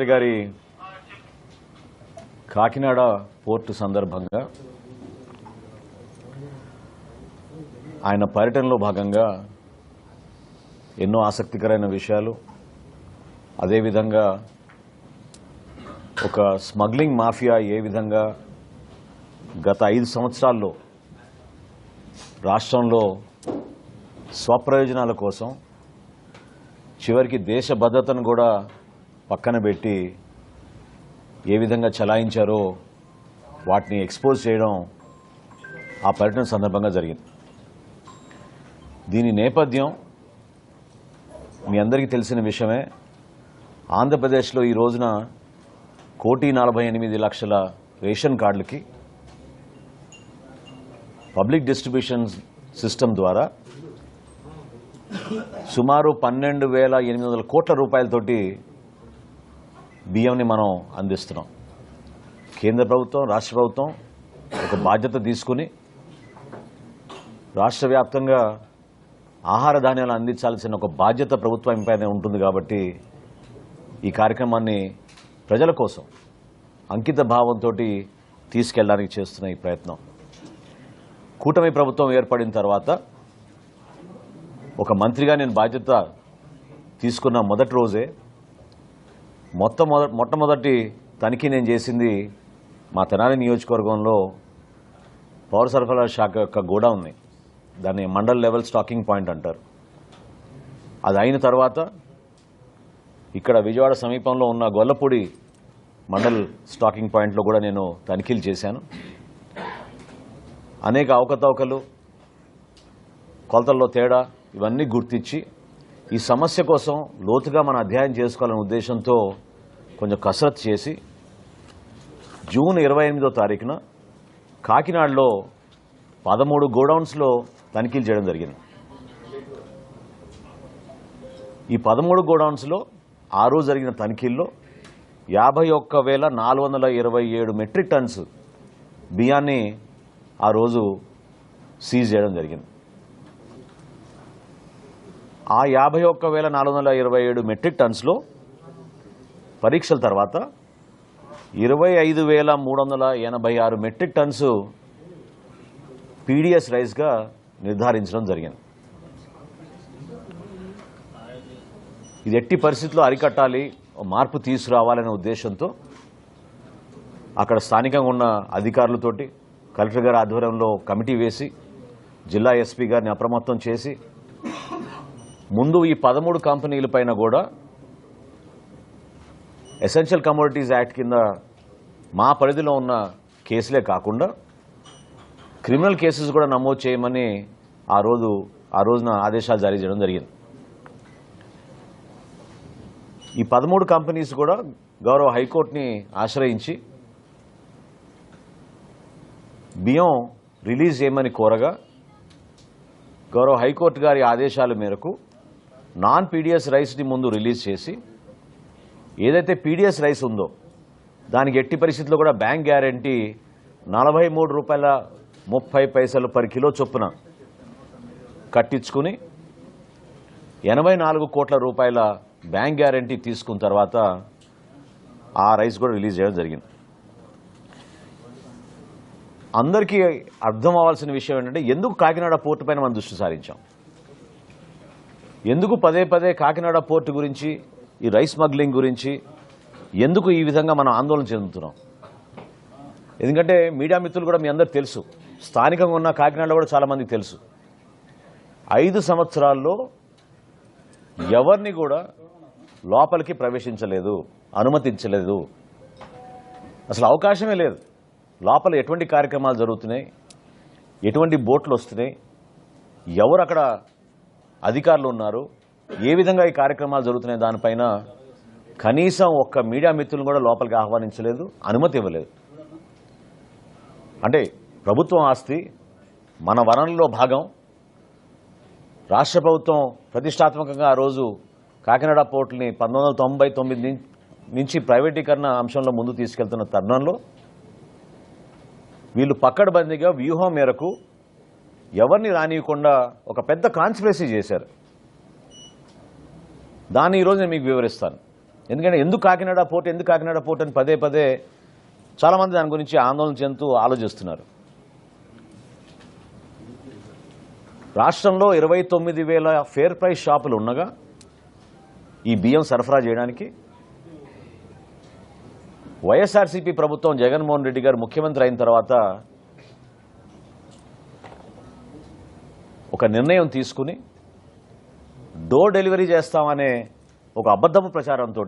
గారి కాకినాడ పోర్టు సందర్భంగా ఆయన పర్యటనలో భాగంగా ఎన్నో ఆసక్తికరమైన విషయాలు, అదేవిధంగా ఒక స్మగ్లింగ్ మాఫియా ఏ విధంగా గత 5 సంవత్సరాల్లో రాష్ట్రంలో స్వప్రయోజనాల కోసం చివరికి దేశ భద్రతను కూడా పక్కన పెట్టి ఏ విధంగా చలాయించారో వాటిని ఎక్స్పోజ్ చేయడం ఆ పర్యటన సందర్భంగా జరిగింది. దీని నేపథ్యం మీ అందరికీ తెలిసిన విషయమే. ఆంధ్రప్రదేశ్లో ఈ రోజున 1,48,00,000 రేషన్ కార్డులకి పబ్లిక్ డిస్ట్రిబ్యూషన్ సిస్టమ్ ద్వారా సుమారు 12,800 కోట్ల రూపాయలతోటి బియ్యంని మనం అందిస్తున్నాం. కేంద్ర ప్రభుత్వం, రాష్ట్ర ప్రభుత్వం ఒక బాధ్యత తీసుకుని రాష్ట్ర వ్యాప్తంగా ఆహార ధాన్యాలు అందించాల్సిన ఒక బాధ్యత ప్రభుత్వం పైన ఉంటుంది. కాబట్టి ఈ కార్యక్రమాన్ని ప్రజల కోసం అంకిత భావంతో తీసుకెళ్ళడానికి చేస్తున్న ఈ ప్రయత్నం కూటమి ప్రభుత్వం ఏర్పడిన తర్వాత ఒక మంత్రిగా నేను బాధ్యత తీసుకున్న మొదటి రోజే మొట్టమొదటి తనిఖీ నేను చేసింది మా తెనాలి నియోజకవర్గంలో పౌర సరఫరాల శాఖ యొక్క గోడౌన్ని, దాన్ని మండల్ లెవెల్ స్టాకింగ్ పాయింట్ అంటారు. అది అయిన తర్వాత ఇక్కడ విజయవాడ సమీపంలో ఉన్న గొల్లపూడి మండల్ స్టాకింగ్ పాయింట్లో కూడా నేను తనిఖీలు చేశాను. అనేక అవకతవకలు, కొలతల్లో తేడా ఇవన్నీ గుర్తించి ఈ సమస్య కోసం లోతుగా మనం అధ్యయనం చేసుకోవాలనే ఉద్దేశంతో కొంచెం కసరత్తు చేసి జూన్ 28వ తారీఖున కాకినాడలో 13 గోడౌన్స్లో తనిఖీలు చేయడం జరిగింది. ఈ 13 గోడౌన్స్లో ఆ రోజు జరిగిన తనిఖీల్లో 51,427 మెట్రిక్ టన్స్ బియ్యాన్ని ఆ రోజు సీజ్ చేయడం జరిగింది. ఆ 51,427 మెట్రిక్ టన్స్లో పరీక్షల తర్వాత 25,386 మెట్రిక్ టన్స్ పీడీఎస్ రైస్గా నిర్ధారించడం జరిగింది. ఇది ఎట్టి పరిస్థితుల్లో అరికట్టాలి, మార్పు తీసుకురావాలనే ఉద్దేశంతో అక్కడ స్థానికంగా ఉన్న అధికారులతోటి కలెక్టర్ గారి ఆధ్వర్యంలో కమిటీ వేసి జిల్లా ఎస్పీ గారిని అప్రమత్తం చేసి ముందు ఈ 13 కంపెనీలపైన కూడా ఎసెన్షియల్ కమోడిటీస్ యాక్ట్ కింద మా పరిధిలో ఉన్న కేసులే కాకుండా క్రిమినల్ కేసెస్ కూడా నమోదు చేయమని ఆ రోజున ఆదేశాలు జారీ చేయడం జరిగింది. ఈ 13 కంపెనీస్ కూడా గౌరవ హైకోర్టుని ఆశ్రయించి బియ్యం రిలీజ్ చేయమని కోరగా గౌరవ హైకోర్టు గారి ఆదేశాల మేరకు నాన్ పీడీఎస్ రైస్ని ముందు రిలీజ్ చేసి ఏదైతే పీడీఎస్ రైస్ ఉందో దానికి ఎట్టి పరిస్థితుల్లో కూడా బ్యాంక్ గ్యారంటీ ₹43.30 పర్ కిలో చొప్పున కట్టించుకుని 84 కోట్ల రూపాయల బ్యాంక్ గ్యారంటీ తీసుకున్న తర్వాత ఆ రైస్ కూడా రిలీజ్ చేయడం జరిగింది. అందరికీ అర్థం అవ్వాల్సిన విషయం ఏంటంటే ఎందుకు కాకినాడ పోర్టు పైన మనం దృష్టి సారించాం, ఎందుకు పదే పదే కాకినాడ పోర్టు గురించి, ఈ రైస్ స్మగ్లింగ్ గురించి ఎందుకు ఈ విధంగా మనం ఆందోళన చెందుతున్నాం. ఎందుకంటే మీడియా మిత్రులు కూడా మీ అందరూ తెలుసు, స్థానికంగా ఉన్న కాకినాడలో కూడా చాలామందికి తెలుసు, 5 సంవత్సరాల్లో ఎవరిని కూడా లోపలికి ప్రవేశించలేదు, అనుమతించలేదు, అసలు అవకాశమే లేదు. లోపల ఎటువంటి కార్యక్రమాలు జరుగుతున్నాయి, ఎటువంటి బోట్లు వస్తున్నాయి, ఎవరు అక్కడ అధికారులు ఉన్నారు, ఏ విధంగా ఈ కార్యక్రమాలు జరుగుతున్నాయి దానిపైన కనీసం ఒక్క మీడియా మిత్రులను కూడా లోపలికి ఆహ్వానించలేదు, అనుమతి ఇవ్వలేదు. అంటే ప్రభుత్వం ఆస్తి, మన వనరుల్లో భాగం, రాష్ట్ర ప్రభుత్వం ప్రతిష్టాత్మకంగా ఆ రోజు కాకినాడ పోర్టుని 1999 నుంచి ప్రైవేటీకరణ అంశంలో ముందు తీసుకెళ్తున్న తరుణంలో వీళ్ళు పక్కడబందీగా వ్యూహం మేరకు ఎవరిని రానియకుండా ఒక పెద్ద కాన్స్పిరసీ చేశారు. దాన్ని ఈరోజు నేను మీకు వివరిస్తాను. ఎందుకంటే ఎందుకు కాకినాడ పోర్ట్ అని పదే పదే చాలామంది దాని గురించి ఆందోళన చెందుతూ ఆలోచిస్తున్నారు. రాష్ట్రంలో 29,000 ఫేర్ ప్రైస్ షాపులు ఉండగా ఈ బియ్యం సరఫరా చేయడానికి వైఎస్ఆర్సీపీ ప్రభుత్వం జగన్మోహన్ రెడ్డి గారు ముఖ్యమంత్రి అయిన తర్వాత ఒక నిర్ణయం తీసుకుని డోర్ డెలివరీ చేస్తామనే ఒక అబద్ధపు ప్రచారంతో